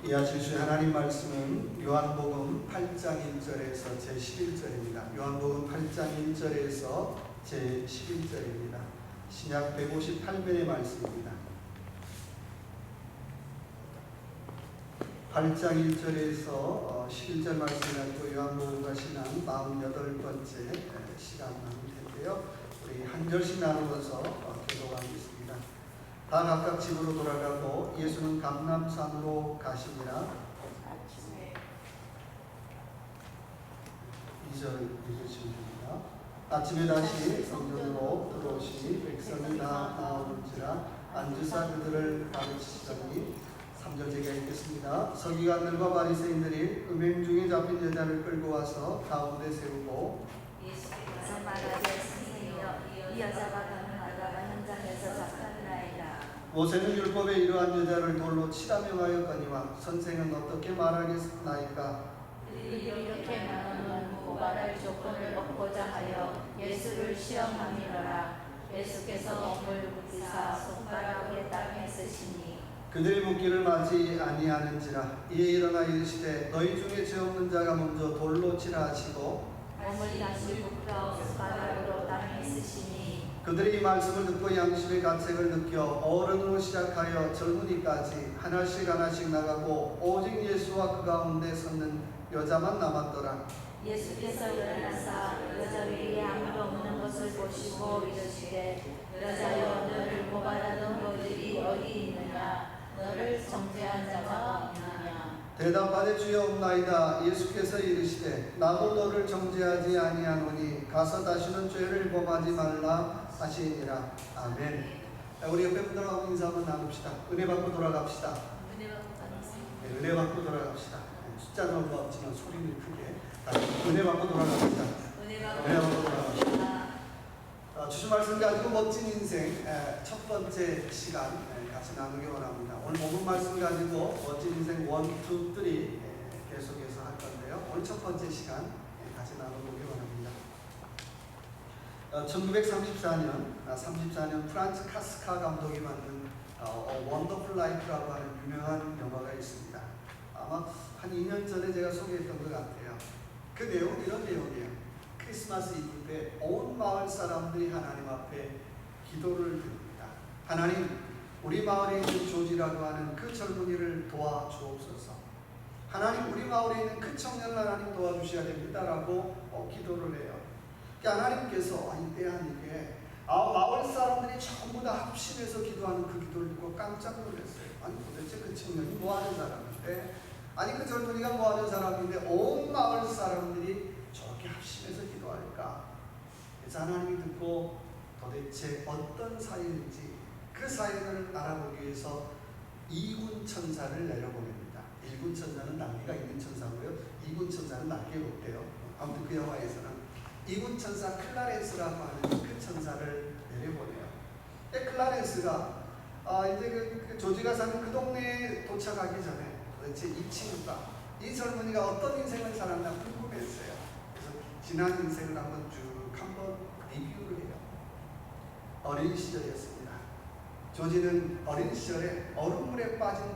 이 아침 주의 하나님 말씀은 요한복음 8장 1절에서 제11절입니다. 요한복음 8장 1절에서 제11절입니다. 신약 158편의 말씀입니다. 8장 1절에서 11절 말씀 가지고 요한복음과 신앙 48번째 시간 나눌 텐데요. 우리 한 절씩 나누어서 교독하겠습니다. 다 각각 집으로 돌아가고 예수는 감람산으로 가시니라. 2절 읽으시면 됩니다. 아침에 다시 성전으로 들어오시니 백성이 다 나오는지라 앉으사 그들을 가르치시더니 3절 제가 읽겠습니다. 서기관들과 바리새인들이 음행 중에 잡힌 여자를 끌고 와서 가운데 세우고 예수께서 말하셨으니여 이 여자가 가능하다가 현장에서 잡혔나이다. 모세는 율법에 이러한 여자를 돌로 치라 명하였거니와 선생은 어떻게 말하겠나이까? 그들이 이렇게 말하면 고발할 조건을 얻고자 하여 예수를 시험함이로라. 예수께서 몸을 묻히사 손가락에 땅에 쓰시니 그들이 묻기를 마지 아니하는지라. 이에 일어나 이르시되 너희 중에 죄 없는 자가 먼저 돌로 치라 하시고 몸을 다시 묶어 손가락으로 땅에 쓰시니 그들이 이 말씀을 듣고 양심의 가책을 느껴 어른으로 시작하여 젊은이까지 하나씩 나가고 오직 예수와 그 가운데 섰는 여자만 남았더라. 예수께서 일어나사 여자 위에 아무도 없는 것을 보시고 이르시되 여자여 너를 고발하던 너희들이 어디 있느냐 너를 정죄한 자가 없느냐. 대답하되 주여 없나이다. 예수께서 이르시되 나도 너를 정죄하지 아니하노니 가서 다시는 죄를 범하지 말라 하시니라. 아멘. 우리 옆에 분들하고 인사 한번 나눕시다. 은혜 받고 돌아갑시다. 네, 은혜 받고 돌아갑시다. 숫자는 뭐 없지만 소리는 크게 은혜 받고 돌아갑시다. 은혜 받고 돌아갑시다. 주신 말씀 가지고 멋진 인생 첫 번째 시간 같이 나누기 원합니다. 오늘 본문 말씀 가지고 멋진 인생 1, 2, 3 계속해서 할 건데요. 오늘 첫 번째 시간 같이 나눠보기 원합니다. 1934년 프란츠 카스카 감독이 만든 원더풀 라이프라고 하는 유명한 영화가 있습니다. 아마 한 2년 전에 제가 소개했던 것 같아요. 그 내용은 이런 내용이에요. 크리스마스 이브 때 온 마을 사람들이 하나님 앞에 기도를 드립니다. 하나님, 우리 마을에 있는 조지라고 하는 그 젊은이를 도와주옵소서. 하나님, 우리 마을에 있는 그 청년을 하나님 도와주셔야 됩니다라고 기도를 해요. 하나님께서 이때 아니게 마을 사람들이 전부 다 합심해서 기도하는 그 기도를 듣고 깜짝 놀랐어요. 아니 도대체 그 청년이 뭐하는 사람인데, 아니 그 젊은이가 뭐하는 사람인데 온 마을 사람들이 저렇게 합심해서 기도할까? 그래서 하나님이 듣고 도대체 어떤 사연인지 그 사연을 알아보기 위해서 2군 천사를 내려보냅니다. 1군 천사는 날개가 있는 천사고요. 2군 천사는 날개가 없대요. 아무튼 그 영화에서는 2군 천사 클라렌스라고 하는 그 천사를 내려보내요. 근데 클라렌스가 이제 그 조지가 사는 그 동네에 도착하기 전에 도대체 이 친구가, 이 젊은이가 어떤 인생을 살았나 궁금했어요. 그래서 지난 인생을 한번 리뷰를 해요. 어린 시절이었습니다. 조지는 어린 시절에 얼음물에 빠진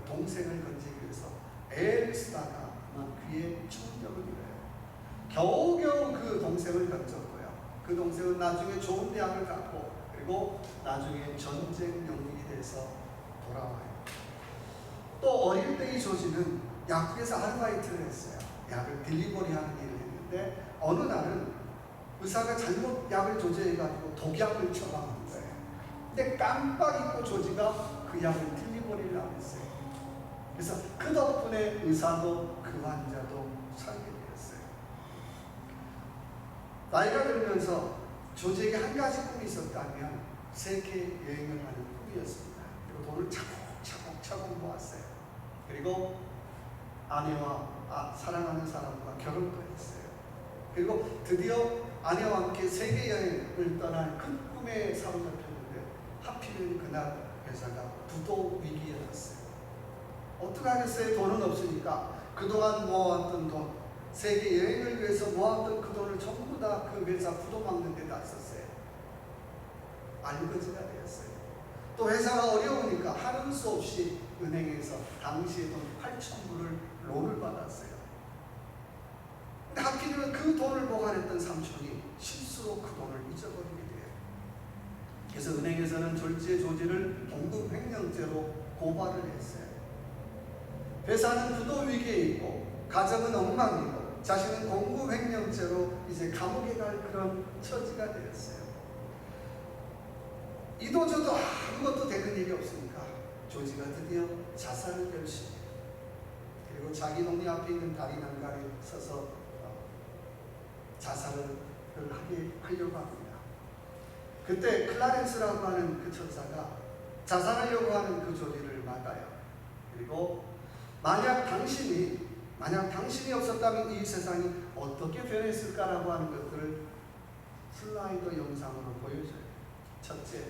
동생을 건지기 위해서 애를 쓰다가 그의 청력을 잃어요. 겨우겨우 그 동생을 건졌고요. 그 동생은 나중에 좋은 대학을 갔고, 그리고 나중에 전쟁 영웅이 돼서 돌아와요. 또 어릴 때 이 조지는 약국에서 아르바이트를 했어요. 약을 딜리버리 하는 일을 했는데 어느 날은 의사가 잘못 약을 조제해가지고 독약을 처방한 거예요. 근데 깜빡 잊고 조지가 그 약을 딜리버리를 안 했어요. 그래서 그 덕분에 의사도 그 환자도 살게 되었어요. 나이가 들면서 조지에게 한 가지 꿈이 있었다면 세계 여행을 하는 꿈이었습니다. 그리고 돈을 차곡차곡 모았어요. 그리고 아내와 사랑하는 사람과 결혼도 했어요. 그리고 드디어 아내와 함께 세계 여행을 떠날 큰 꿈에 사로잡혔는데 하필이면 그날 회사가 부도 위기에 났어요. 어떡하겠어요? 돈은 없으니까 그동안 모아왔던 돈, 세계 여행을 위해서 모았던 그 돈을 전부 다 그 회사 부도 막는 데 다 썼어요. 알거지가 되었어요. 또 회사가 어려우니까 하는 수 없이 은행에서 당시에 돈 8,000불을 론을 받았어요. 근데 하필이면 그 돈을 보관했던 삼촌이 실수로 그 돈을 잊어버리게 돼요. 그래서 은행에서는 졸지의 조지를 공급 횡령죄로 고발을 했어요. 회사는 부도 위기에 있고 가정은 엉망이고 자신은 공급 횡령죄로 이제 감옥에 갈 그런 처지가 되었어요. 이도저도 아무것도 되는 일이 없으니까 조지가 드디어 자살을 결심해요. 그리고 자기 동네 앞에 있는 다리 난간에 서서 자살을 하려고 합니다. 그때 클라렌스라고 하는 그 천사가 자살하려고 하는 그 조지를 막아요. 그리고 만약 당신이 없었다면 이 세상이 어떻게 변했을까라고 하는 것들을 슬라이드 영상으로 보여줘요. 첫째,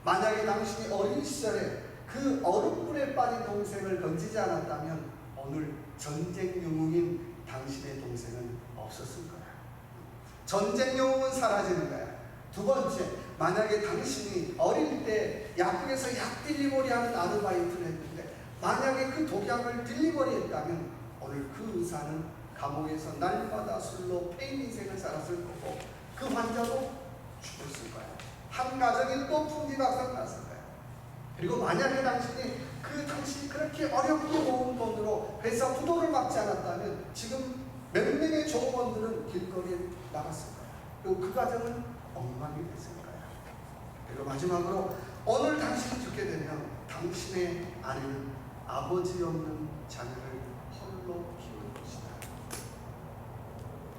만약에 당신이 어린 시절에 그 얼음물에 빠진 동생을 건지지 않았다면 오늘 전쟁 영웅인 당신의 동생은 없었을 거야. 전쟁 영웅은 사라지는 거야. 두 번째, 만약에 당신이 어릴 때 약국에서 약 딜리버리 하는 아르바이트를 했는데 만약에 그 독약을 딜리버리 했다면 오늘 그 의사는 감옥에서 날마다 술로 폐인 인생을 살았을 거고 그 환자도 죽었을 거야. 한 가정이 또 풍지박산 났을 거야. 그리고 만약에 당신이 그렇게 어렵게 모은 돈으로 회사 부도를 막지 않았다면 지금 몇 명의 종업원들은 길거리에 나갔을 거야. 그리고 그 가정은 엉망이 됐을 거야. 그리고 마지막으로 오늘 당신이 죽게 되면 당신의 아내는 아버지 없는 자녀를 홀로 키울 것이다.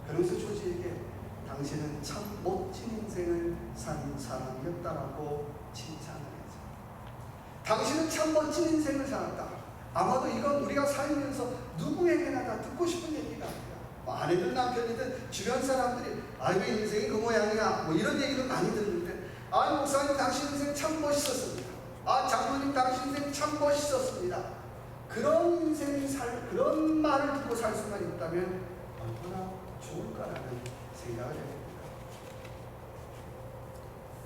그러면서 조지에게 당신은 참 멋진 인생을 산 사람이었다라고 칭찬을 했죠. 당신은 참 멋진 인생을 살았다. 아마도 이건 우리가 살면서 누구에게나 다 듣고 싶은 얘기 같아요. 아내든 남편이든 주변 사람들이 왜 인생이 그 모양이야 이런 얘기를 많이 듣는데 목사님 당신 인생 참 멋있었습니다. 장로님 당신 인생 참 멋있었습니다. 그런 그런 말을 듣고 살 수만 있다면 얼마나 좋을까라는 생각을 해봅니다.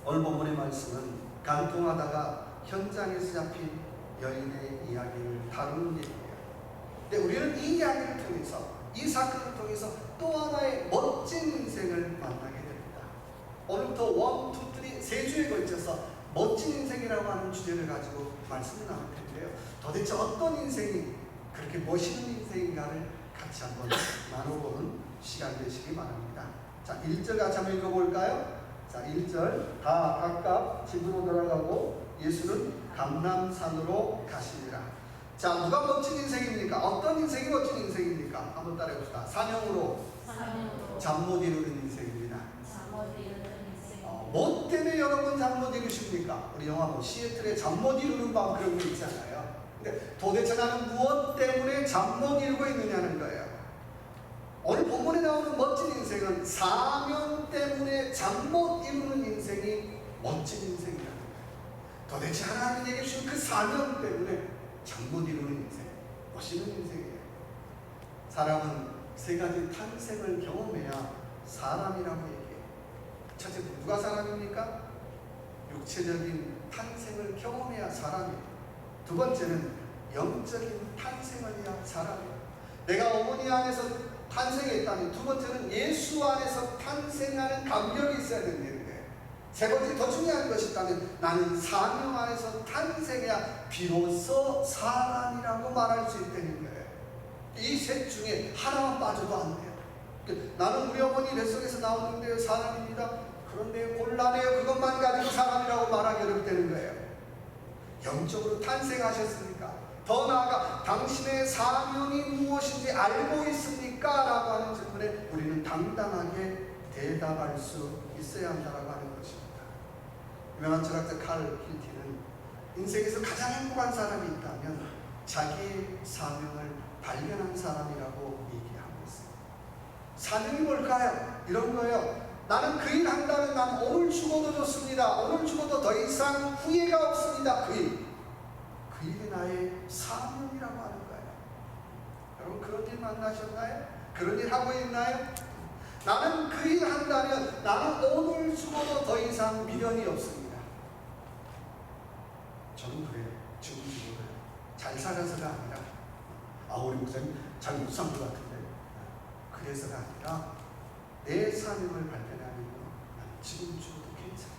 오늘 본문의 말씀은 간통하다가 현장에서 잡힌 여인의 이야기를 다루는 얘기예요. 근데 우리는 이 이야기를 통해서 이 사건을 통해서 또 하나의 멋진 인생을 만나게 됩니다. 오늘부터 1, 2, 3, 3주에 걸쳐서 멋진 인생이라고 하는 주제를 가지고 말씀을 나눌 텐데요. 도대체 어떤 인생이 그렇게 멋있는 인생인가를 같이 한번 나눠보는 시간 되시기 바랍니다. 자, 1절 같이 한번 읽어볼까요? 자, 1절 다 각각 집으로 돌아가고 예수는 감람산으로 가시니라. 자, 누가 멋진 인생입니까? 어떤 인생이 멋진 인생입니까? 한번 따라해봅시다. 사명으로 잠 못 이루는 인생입니다. 뭐 때문에 여러분 잠 못 이루십니까? 우리 영화 시애틀의 잠 못 이루는 밤 그런 거 있잖아요. 근데 도대체 나는 무엇 때문에 잠 못 이루고 있느냐는 거예요. 오늘 본문에 나오는 멋진 인생은 사명 때문에 잠 못 이루는 인생이 멋진 인생이라는 거예요. 도대체 하나님이 얘기해 주신 그 사명 때문에 잠 못 이루는 인생, 멋있는 인생이에요. 사람은 세 가지 탄생을 경험해야 사람이라고 얘기해요. 첫째, 누가 사람입니까? 육체적인 탄생을 경험해야 사람이에요. 두 번째는 영적인 탄생을 해야 사람이에요. 내가 어머니 안에서 탄생했다면 두 번째는 예수 안에서 탄생하는 감격이 있어야 된다는 거예요. 세 번째 더 중요한 것이 있다면 나는 사명 안에서 탄생해야 비로소 사람이라고 말할 수 있다는 거예요. 이 셋 중에 하나만 빠져도 안 돼요. 나는 우리 어머니 뱃속에서 나오는데요 사람입니다. 그런데 곤란해요. 그것만 가지고 사람이라고 말하기 어렵다는 거예요. 영적으로 탄생하셨습니까? 더 나아가 당신의 사명이 무엇인지 알고 있습니까? 라고 하는 질문에 우리는 당당하게 대답할 수 있어야 한다고 하는 것입니다. 유명한 철학자 칼 힐티는 인생에서 가장 행복한 사람이 있다면 자기의 사명을 발견한 사람이라고 얘기하고 있습니다. 사명이 뭘까요? 이런 거예요. 나는 그 일 한다면 난 오늘 죽어도 좋습니다. 오늘 죽어도 더 이상 후회가 없습니다. 그 일이 나의 사명이라고 하는 거예요. 여러분 그런 일 만나셨나요? 그런 일 하고 있나요? 나는 그 일 한다면 나는 오늘 죽어도 더 이상 미련이 없습니다. 저는 그래요. 지금 죽어도요. 잘 살아서가 아니라 우리 목사님 잘 못 산 것 같은데 그래서가 아니라 내 사명을 발견하면 지금 죽어도 괜찮아.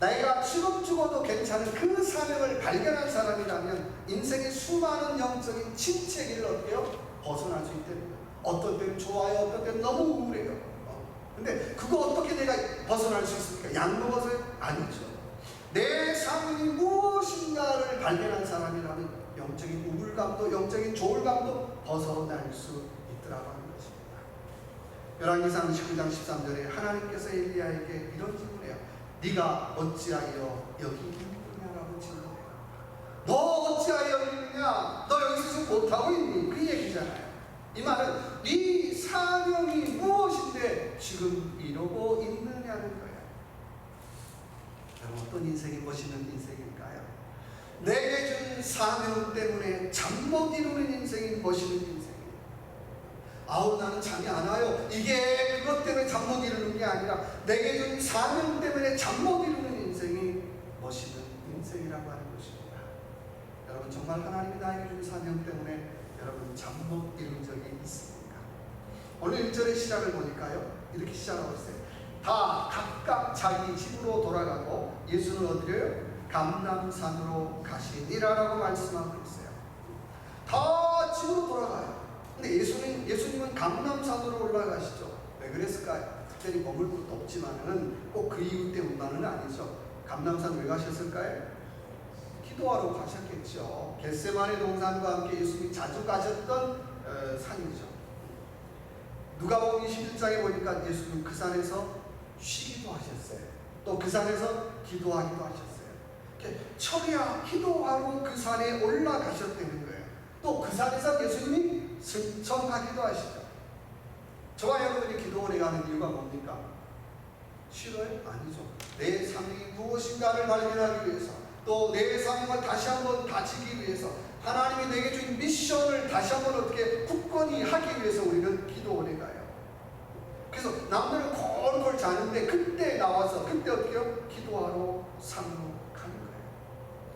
내가 지금 죽어도 괜찮은 그 사명을 발견한 사람이라면 인생의 수많은 영적인 침체기를 어때요? 벗어날 수 있다는 거예요. 어떤 때는 좋아요, 어떤 때는 너무 우울해요. 근데 그거 어떻게 내가 벗어날 수 있습니까? 약 먹어서요? 아니죠. 내 사명이 무엇인가를 발견한 사람이라면 영적인 우울감도 영적인 조울감도 벗어날 수 있더라고 하는 것입니다. 열왕기상 19장 13절에 하나님께서 엘리야에게 이런 질문해요. 네가 어찌하여 여기 있느냐라고 질문해요. 너 어찌하여 여기 있느냐? 너 여기서 못하고 있니? 그 얘기잖아요. 이 말은 네 사명이 무엇인데 지금 이러고 있느냐는 거예요. 여러분 어떤 인생이 멋있는 인생일까요? 내게 준 사명 때문에 잠 못 이루는 인생이 멋있는 인생이에요. 나는 잠이 안 와요. 이게 그것 때문에 잠 못 이루는 게 아니라 내게 준 사명 때문에 잠 못 이루는 인생이 멋있는 인생이라고 하는 것입니다. 여러분 정말 하나님이 나에게 준 사명 때문에 여러분 잠 못 이룬 적이 있습니까? 오늘 1절의 시작을 보니까요. 이렇게 시작하고 있어요. 다 각각 자기 집으로 돌아가고 예수는 어디로요? 감람산으로 가시니라라고 말씀하고 있어요. 다 집으로 돌아가요. 근데 예수님은 감람산으로 올라가시죠. 왜 그랬을까요? 특별히 머물 것도 없지만은 꼭 그 이유 때문만은 아니죠. 감람산 왜 가셨을까요? 기도하러 가셨겠죠. 겟세마네 동산과 함께 예수님이 자주 가셨던 산이죠. 누가복음 21장에 보니까 예수님 그 산에서 쉬기도 하셨어요. 또 그 산에서 기도하기도 하셨어요. 철야 기도하러 그 산에 올라가셨다는 거예요. 또 그 산에서 예수님이 승천하기도 하시죠. 저와 여러분이 기도원에 가는 이유가 뭡니까? 싫어요? 아니죠. 내 사명이 무엇인가를 발견하기 위해서 또 내 사명을 다시 한번 다지기 위해서 하나님이 내게 준 미션을 다시 한번 어떻게 굳건히 하기 위해서 우리는 기도원에 가요. 그래서 남들은 콜콜 자는데 그때 나와서 그때 어떻게 해요? 기도하러 산으로 가는 거예요.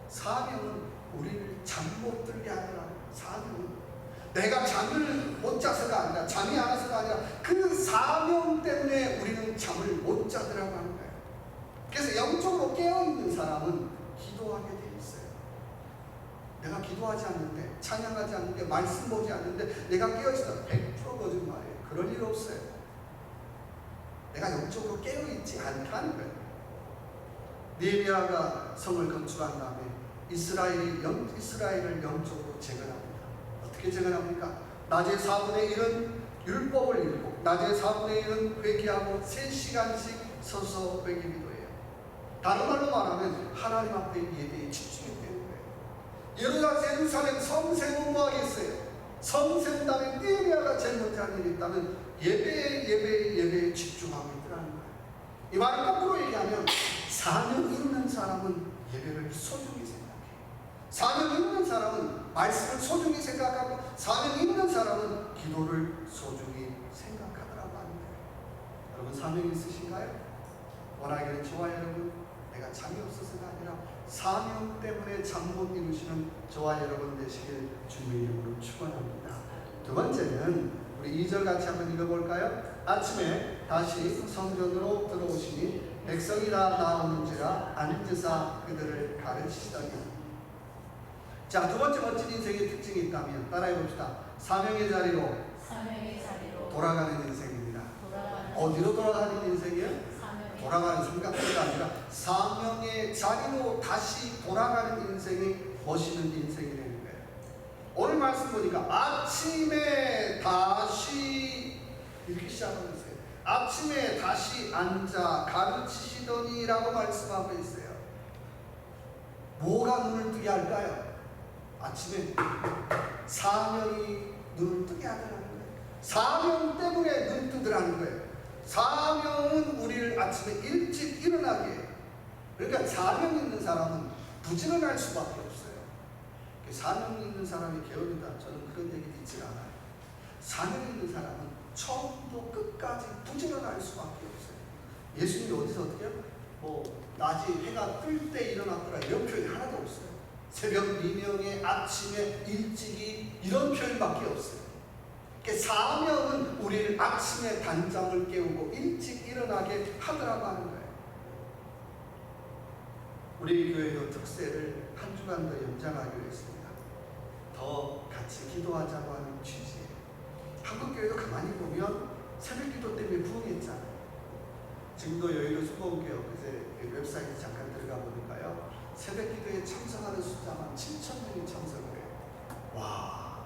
사명은 우리를 잠 못 들게 하더라. 사명은 내가 잠을 못 자서가 아니라 잠이 안 와서가 아니라 그 사명 때문에 우리는 잠을 못 자더라고 하는 거예요. 그래서 영적으로 깨어있는 사람은 기도하게 돼 있어요. 내가 기도하지 않는데 찬양하지 않는데 말씀 보지 않는데 내가 깨어있어 100% 거짓말이에요. 그럴 일 없어요. 내가 영적으로 깨어있지 않다는 거예요. 느헤미야가 성을 건축한 다음에 이스라엘을 영적으로 재건합니다. 어떻게 재건합니까? 낮에 4분의 1은 율법을 읽고 낮에 4분의 1은 회개하고 3시간씩 서서 회개 기도해요. 다른 말로 말하면 하나님 앞에 예배에 집중했다는 거예요. 예루살렘 성 세우면 뭐 하겠어요? 성 세운 다음에 느헤미야가 제일 먼저 하는 일이 있다면 예배에 집중하고 있더라는 거예요. 이 말을 거꾸로 얘기하면 사명 있는 사람은 예배를 소중히 생각해요. 사명 있는 사람은 말씀을 소중히 생각하고 사명 있는 사람은 기도를 소중히 생각하더라고 하는 거예요. 여러분 사명 있으신가요? 원하기를 저와 여러분 내가 잠이 없어서가 아니라 사명 때문에 잠 못 이루시는 저와 여러분 되시길 주님의 이름으로 축원합니다. 두 번째는 우리 2절 같이 한번 읽어볼까요? 아침에 다시 성전으로 들어오시니 백성이 다 나오는지라 앉으사 그들을 가르치시더니. 자, 두 번째 멋진 인생의 특징이 있다면 따라해 봅시다. 사명의 자리로 돌아가는 인생입니다. 어디로 돌아가는 인생이에요? 돌아가는 생각보다 아니라 사명의 자리로 다시 돌아가는 인생이 멋있는 인생이라는 거예요. 오늘 말씀 보니까 아침에 다시 이렇게 시작하고 있어요. 아침에 다시 앉아 가르치시더니 라고 말씀하고 있어요. 뭐가 눈을 뜨게 할까요? 아침에 사명이 눈을 뜨게 하더라는 거예요. 사명 때문에 눈 뜨더라는 거예요. 사명은 우리를 아침에 일찍 일어나게 해요. 그러니까 사명 있는 사람은 부지런할 수밖에 없어요. 사명 있는 사람이 게으르다, 저는 그런 얘기 듣지 않아요. 사명 있는 사람은 처음부터 끝까지 부지런할 수밖에 없어요. 예수님이 어디서 어떻게 해요? 낮에 해가 뜰 때 일어났더라 이런 표현이 하나도 없어요. 새벽 미명에 아침에 일찍이 이런 표현밖에 없어요. 사명은 우리를 아침에 단잠을 깨우고 일찍 일어나게 하더라고 하는 거예요. 우리 교회도 특세를 한 주간 더 연장하기로 했습니다. 더 같이 기도하자고 하는 취지예요. 한국교회도 가만히 보면 새벽 기도 때문에 부흥했잖아요. 지금도 여의도 수고교회 그제 웹사이트 잠깐 들어가 보니까요, 새벽 기도에 참석하는 숫자만 7,000명이 참석을 해요. 와,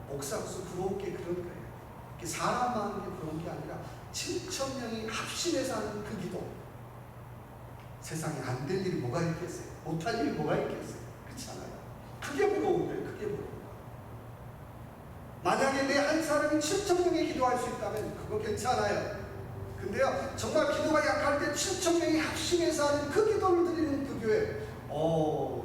목사수 부러운 게 그런 거예요. 사람 많은 게 부러운 게 아니라 7,000명이 합심해서 하는 그 기도. 세상에 안 될 일이 뭐가 있겠어요? 못할 일이 뭐가 있겠어요? 그렇지 않아요? 그게 부러운 거예요. 그게 부러운 거예요. 만약에 내 한 사람이 7,000명이 기도할 수 있다면 그거 괜찮아요. 근데요, 정말 기도가 약할 때 7,000명이 합심해서 하는 그 기도를 드리는 그 교회,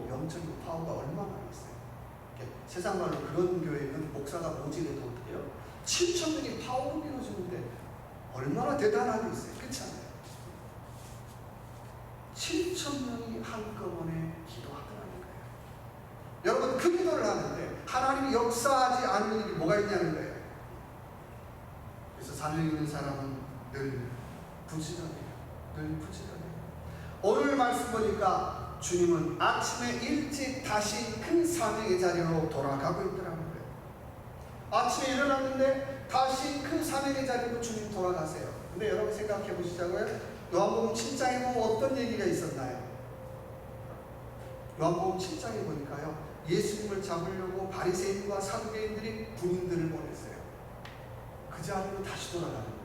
영적인 파워가 얼마나 있어요. 세상 말로 그런 교회는 목사가 모질해도 어때요? 7,000명이 파워로 이루어지는데 얼마나 대단하게 있어요. 그렇지 않아요? 7,000명이 한꺼번에 기도하더라는 거예요. 여러분, 그 기도를 하는데 하나님이 역사하지 않는 일이 뭐가 있냐는 거예요. 그래서 산을 읽는 사람은 늘 부지런해요. 늘 부지런해요. 오늘 말씀 보니까 주님은 아침에 일찍 다시 큰 사명의 자리로 돌아가고 있더라는 거예요. 아침에 일어났는데 다시 큰 사명의 자리로 주님 돌아가세요. 근데 여러분 생각해 보시자고요. 요한복음 7장에 보면 어떤 얘기가 있었나요? 요한복음 7장에 보니까요, 예수님을 잡으려고 바리새인과 사두개인들이 군인들을 보냈어요. 그 자리로 다시 돌아가는 거예요.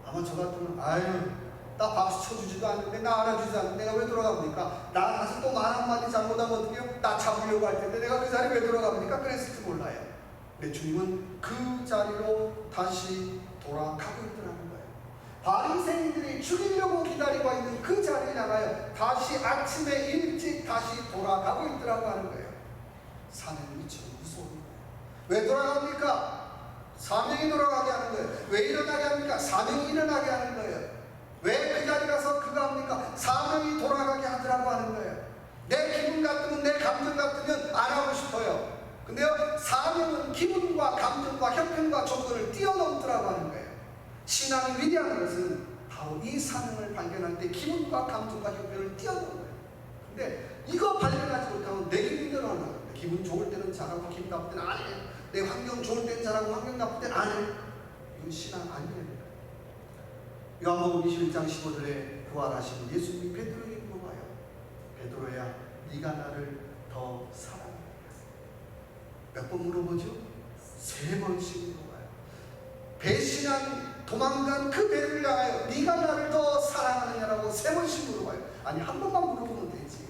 아마 저 같으면 나 박수 쳐주지도 않는데, 나 알아주지도 않는데 내가 왜 돌아갑니까? 나 가서 또 말 한마디 잘못하면 어떡해요? 나 잡으려고 할 텐데 내가 그 자리에 왜 돌아갑니까? 그랬을지 몰라요. 근데 주님은 그 자리로 다시 돌아가고 있더라는 거예요. 바리새인들이 죽이려고 기다리고 있는 그 자리에 나가요. 다시 아침에 일찍 다시 돌아가고 있더라고 하는 거예요. 사명이 참 무서운 거예요. 왜 돌아갑니까? 사명이 돌아가게 하는 거예요. 왜 일어나게 합니까? 사명이 일어나게 하는 거예요. 왜 그 자리 가서 그거 합니까? 사명이 돌아가게 하더라고 하는 거예요. 내 기분 같으면, 내 감정 같으면 안 하고 싶어요. 근데요, 사명은 기분과 감정과 형편과 조건을 뛰어넘더라고 하는 거예요. 신앙이 위대한 것은 바로 이 사명을 발견할 때 기분과 감정과 형편을 뛰어넘는 거예요. 근데 이거 발견하지 못하면 내 기분대로 하는 거예요. 기분 좋을 때는 잘하고 기분 나쁠 때는 안 해요. 내 환경 좋을 때는 잘하고 환경 나쁠 때는 안 해요. 이건 신앙 아니에요. 요한복음 21장 15절에 부활하신 예수님이 베드로에게 물어봐요. 베드로야, 네가 나를 더 사랑해. 몇 번 물어보죠? 3번씩 물어봐요. 배신한 도망간 그 배를 향하여 네가 나를 더 사랑하느냐라고 3번씩 물어봐요. 아니, 한 번만 물어보면 되지.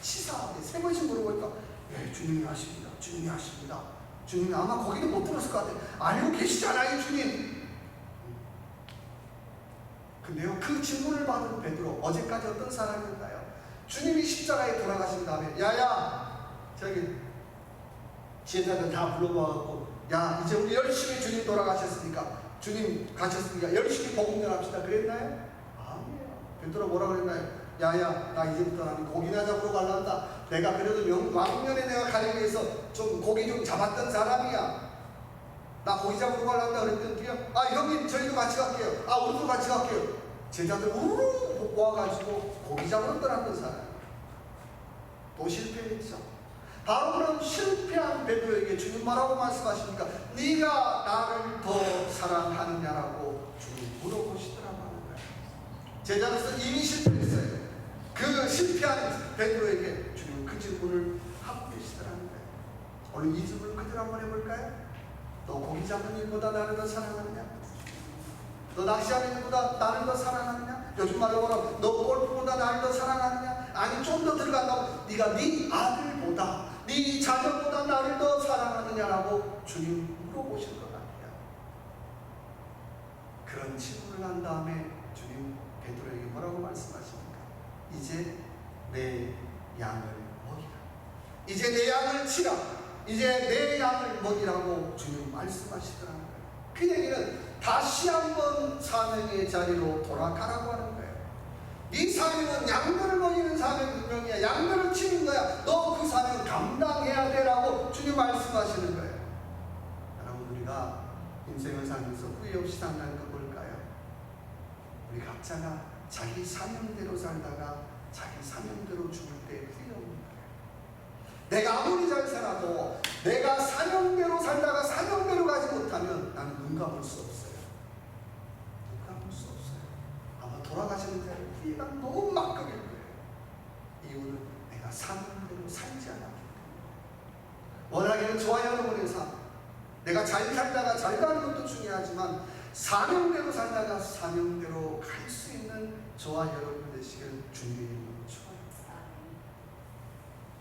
치사하게 3번씩 물어보니까 네, 주님이 아십니다. 주님이 아십니다. 주님이 아마 거기도 못 들었을 것 같아요. 알고 계시잖아요, 주님. 근데요, 그 질문을 받은 베드로, 어제까지 어떤 사람이었나요? 주님이 십자가에 돌아가신 다음에 저기 제자들 다 불러모아갖고, 이제 우리 열심히 주님 돌아가셨으니까, 주님 가셨으니까 열심히 복음 전합시다 그랬나요? 아니에요. 베드로 뭐라 그랬나요? 나 이제부터 나는 고기나 잡으러 갈란다. 내가 그래도 왕년에 내가 가기 위해서 좀 고기 좀 잡았던 사람이야. 나 고기 잡으러 갈란다 그랬더니요, 형님 저희도 같이 갈게요. 우리도 같이 갈게요. 제자들 우르르 모아가지고 고기 잡으러 떠났던 사람. 또 실패했죠. 바로 그런 실패한 베드로에게 주님 뭐라고 말씀하십니까? 네가 나를 더 사랑하느냐라고 주님 물어보시더라고 하는 거예요. 제자로서 이미 실패했어요. 그 실패한 베드로에게 주님은 그 질문을 하고 계시더라는 거예요. 오늘 이 질문을 그대로 한번 해볼까요? 너 고기 잡는 일보다 나를 더 사랑하느냐? 너 낚시하는 일보다 나를 더 사랑하느냐? 요즘 말로 뭐라, 너 골프보다 나를 더 사랑하느냐? 아니, 좀 더 들어간다고 네가 네 아들보다, 네 자녀보다 나를 더 사랑하느냐라고 주님 물어보실 것 같아요. 그런 질문을 한 다음에 주님 베드로에게 뭐라고 말씀하십니까? 이제 내 양을 먹이라. 이제 내 양을 치라. 이제 내 양을 먹이라고 주님 말씀하시더라는 거예요. 그 얘기는 다시 한번 사명의 자리로 돌아가라고 하는 거예요. 네 사명은 양들을 먹이는 사명이 분명이야. 양들을 치는 거야. 너 그 사명 감당해야 되라고 주님 말씀하시는 거예요. 여러분, 우리가 인생을 살면서 후회 없이 산다는 건 뭘까요? 우리 각자가 자기 사명대로 살다가 자기 사명대로 죽을 때 후회 없는 거예요. 내가 아무리 잘 살아도 내가 사명대로 살다가 사명대로 가지 못하면 나는 눈 감을 수 없어요. 눈 감을 수 없어요. 아마 돌아가시는 자를 후회가 너무 막극일 거예요. 이유는 내가 사명대로 살지 않았기 때문에. 워낙에는 저와 여러분의 삶, 내가 잘 살다가 잘 가는 것도 중요하지만 사명대로 살다가 사명대로 갈 수 있는 저와 여러분 되시길 주님의 이름으로 축원합니다.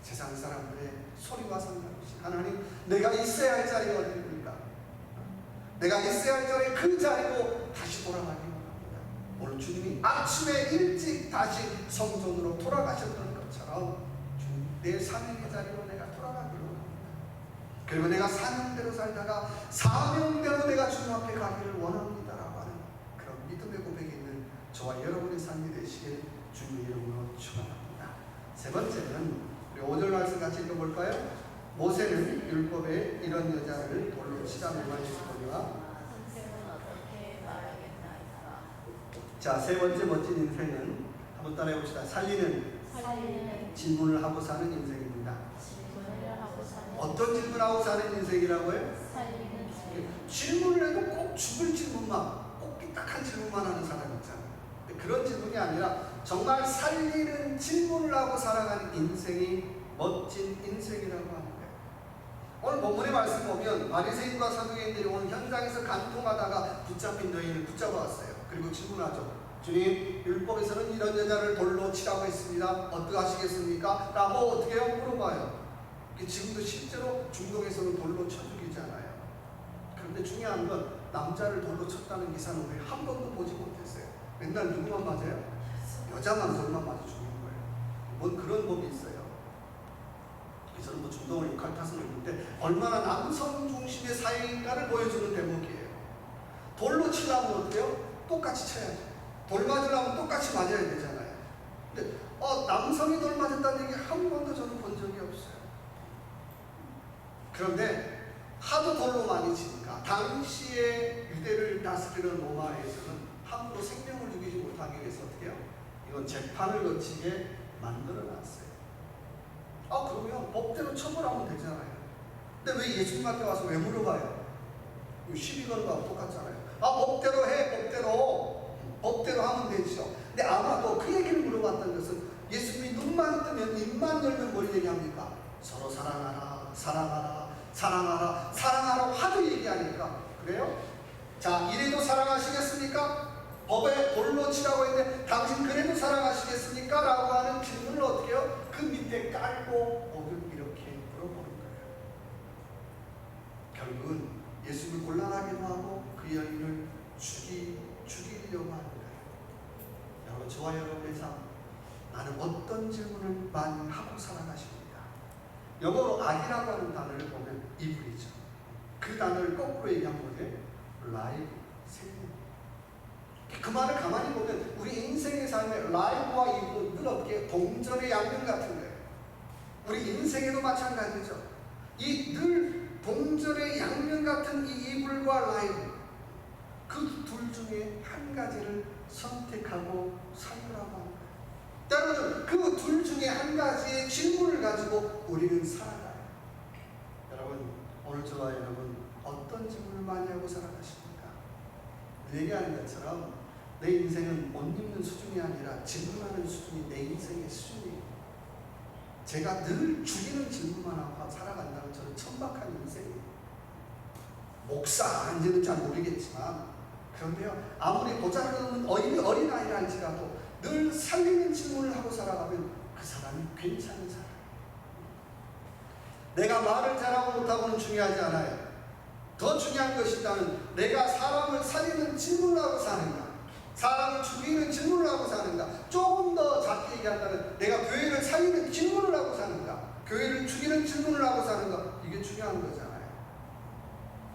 세상 사람들의 소리와 상관없이 하나님, 내가 있어야 할 자리가 어디입니까? 내가 있어야 할 자리, 그 자리로 다시 돌아가기 원합니다. 오늘 주님이 아침에 일찍 다시 성전으로 돌아가셨던 것처럼 내 사명의 자리로 내가 돌아가기를 원합니다. 그리고 내가 사명대로 살다가 사명대로 내가 주님 앞에 가기를 원합니다라고 하는 그런 믿음의 고백이 있는 저와 여러분의 삶이 되시길 주님의 이름으로 축원합니다. 세 번째는 우리 5절 말씀 같이 읽어볼까요? 모세는 율법에 이런 여자를 돌로 치자 멸망했거니와. 자, 세 번째 멋진 인생은 한번 따라해봅시다. 살리는 질문을 하고 사는 인생입니다. 어떤 질문하고 사는 인생이라고요? 질문을 해도 꼭 죽을 질문만, 꼭 삐딱한 질문만 하는 사람 있잖아요. 그런 질문이 아니라 정말 살리는 질문을 하고 살아가는 인생이 멋진 인생이라고 하는 거예요. 오늘 본문의 말씀 보면 바리새인과 사두개인들이 오늘 현장에서 간통하다가 붙잡힌 여인을 붙잡아왔어요. 그리고 질문하죠. 주님, 율법에서는 이런 여자를 돌로 치라고 했습니다. 어떡하시겠습니까? 라고 어떻게 해요? 물어봐요. 지금도 실제로 중동에서는 돌로 쳐 죽이잖아요. 그런데 중요한 건 남자를 돌로 쳤다는 기사는 우리 한 번도 보지 못했어요. 맨날 누구만 맞아요? 여자만 돌만 맞아 죽는 거예요. 뭔 그런 법이 있어요. 저는 뭐 중동을 6할 타선을 했는데 얼마나 남성 중심의 사회인가를 보여주는 대목이에요. 돌로 치려면 어때요? 똑같이 쳐야죠. 돌 맞으려면 똑같이 맞아야 되잖아요. 근데 남성이 돌 맞았다는 얘기 한 번도 저는 본 적이 없어요. 그런데 하도 돌로 많이 치니까 당시에 유대를 다스리는 로마에서는 함부로 생명을 죽이지 못하기 위해서 어떻게 해요? 이건 재판을 거치게 만들어놨어요. 그러면 법대로 처벌하면 되잖아요. 근데 왜 예수님한테 와서 왜 물어봐요? 시비 거는 거하고 똑같잖아요. 법대로 해, 법대로 하면 되죠. 근데 아마도 그 얘기를 물어봤던 것은 예수님이 눈만 뜨면 입만 열면 뭘 얘기합니까? 서로 사랑하라, 사랑하라, 사랑하라, 사랑하라 하도 얘기하니까. 그래요? 자, 이래도 사랑하시겠습니까? 법에 돌로 치라고 했는데 당신 그래도 사랑하시겠습니까? 라고 하는 질문을 어떻게 해요? 그 밑에 깔고 법을 이렇게 물어보는 거예요. 결국은 예수님을 곤란하기도 하고 그 여인을 죽이려고 하는 거예요. 여러분, 저와 여러분의 삶, 나는 어떤 질문을 많이 하고 살아가십니까? 영어로 악이라고 하는 단어를 보면 이불이죠. 그 단어를 거꾸로 얘기하면 뭐예요? 라이브, 생명. 그 말을 가만히 보면 우리 인생의 삶에 라이브와 이불은 늘 어떻게 동전의 양면 같은 거예요. 우리 인생에도 마찬가지죠. 이 늘 동전의 양면 같은 이 이불과 라이브, 그 둘 중에 한 가지를 선택하고 살으라고 하는 거예요. 여러분, 그 둘 중에 한 가지의 질문을 가지고 우리는 살아가요. 여러분, 오늘 저와 여러분 어떤 질문을 많이 하고 살아가십니까? 얘기하는 것처럼 내 인생은 못 읽는 수준이 아니라 질문하는 수준이 내 인생의 수준이에요. 제가 늘 죽이는 질문만 하고 살아간다면 저는 천박한 인생이에요. 목사 아닌지는 잘 모르겠지만, 그런데요, 아무리 보잘것없는 어린아이라 할지라도 늘 살리는 질문을 하고 살아가면 그 사람이 괜찮은 사람이에요. 내가 말을 잘하고 못하고는 중요하지 않아요. 더 중요한 것이 있다면 내가 사람을 살리는 질문을 하고 사는가, 사람을 죽이는 질문을 하고 사는가, 조금 더 작게 얘기한다면 내가 교회를 살리는 질문을 하고 사는가, 교회를 죽이는 질문을 하고 사는가, 이게 중요한 거잖아요.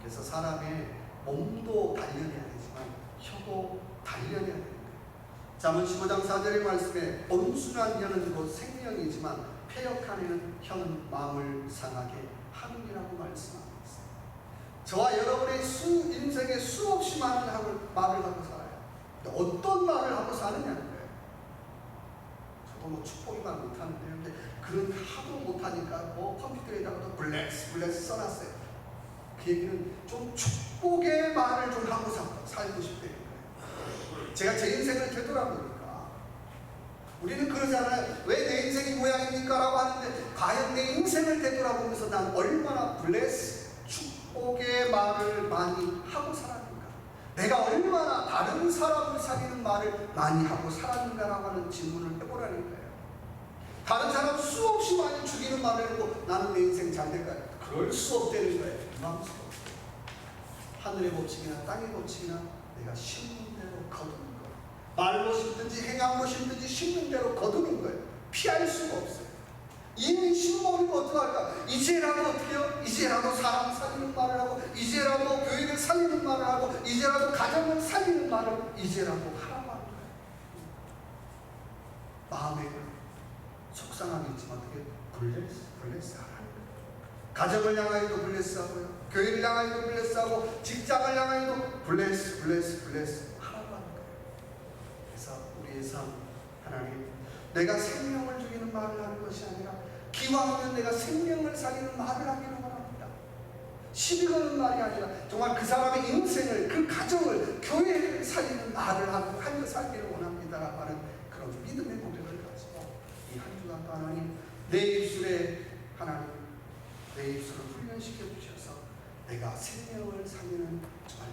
그래서 사람의 몸도 단련해야 되지만 혀도 단련해야 되는 거예요. 잠언 15장 4절의 말씀에 온순한 혀는 곧 생명이지만 패역한 혀는 마음을 상하게 하느니라고 말씀합니다. 저와 여러분의 인생에 수없이 많은 말을 하고 살아요. 근데 어떤 말을 하고 사느냐는 거예요. 저도 뭐 축복이만 못하는데요. 근데 그런 하도 못하니까 뭐 컴퓨터에다가도 블레스 써놨어요. 그 얘기는 좀 축복의 말을 좀 하고 살고 싶다는 거예요. 제가 제 인생을 되돌아보니까 우리는 그러잖아요. 왜 내 인생이 모양입니까? 라고 하는데 과연 내 인생을 되돌아보면서 난 얼마나 축복의 말을 많이 하고 살았는가, 내가 얼마나 다른 사람을 사귀는 말을 많이 하고 살았는가라고 하는 질문을 해보라는 거예요. 다른 사람 수없이 많이 죽이는 말을 하고 나는 내 인생 잘 될까요? 그럴 수 없다는 거예요. 마음속으로. 하늘의 법칙이나 땅의 법칙이나 내가 심는 대로 거두는 거예요. 말로 심든지 행함으로 심든지 심는 대로 거두는 거예요. 피할 수가 없어요. 이미 심어버리면 어떡할까? 이제라도 어떻게 해요? 이제라도 사람 살리는 말을 하고, 이제라도 교회를 살리는 말을 하고, 이제라도 가정을 살리는 말을 이제라도 하라고 하는 거예요. 마음에 속상하겠지만 어떻게 블레스 하라는 거예요. 가정을 향하여도 블레스하고요, 교회를 향하여도 블레스하고, 직장을 향하여도 블레스 하라고 하는 거예요. 그래서 우리의 삶, 하나님, 내가 생명을 죽이는 말을 하는 것이 아니라 기왕이면 내가 생명을 살리는 말을 하기를 원합니다. 시비 거는 말이 아니라 정말 그 사람의 인생을, 그 가정을, 교회를 살리는 말을 하며 살기를 원합니다라고 하는 그런 믿음의 고백을 가지고 이 한 주간 하나님, 내 입술에 하나님, 내 입술을 훈련시켜 주셔서 내가 생명을 살리는 정말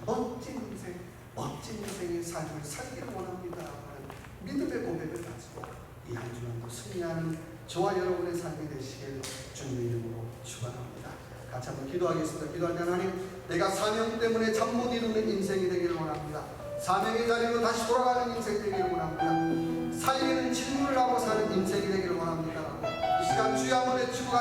멋진 인생의 삶을 살기를 원합니다라고 하는 믿음의 고백을 가지고 이 한 주간도 승리하는 저와 여러분의 삶이 되시길 주님의 이름으로 축원합니다. 같이 한번 기도하겠습니다. 기도할 때 하나님, 내가 사명 때문에 잠 못 이루는 인생이 되기를 원합니다. 사명의 자리로 다시 돌아가는 인생이 되기를 원합니다. 살리는 질문을 하고 사는 인생이 되기를 원합니다. 이 시간 주여 한번 외치고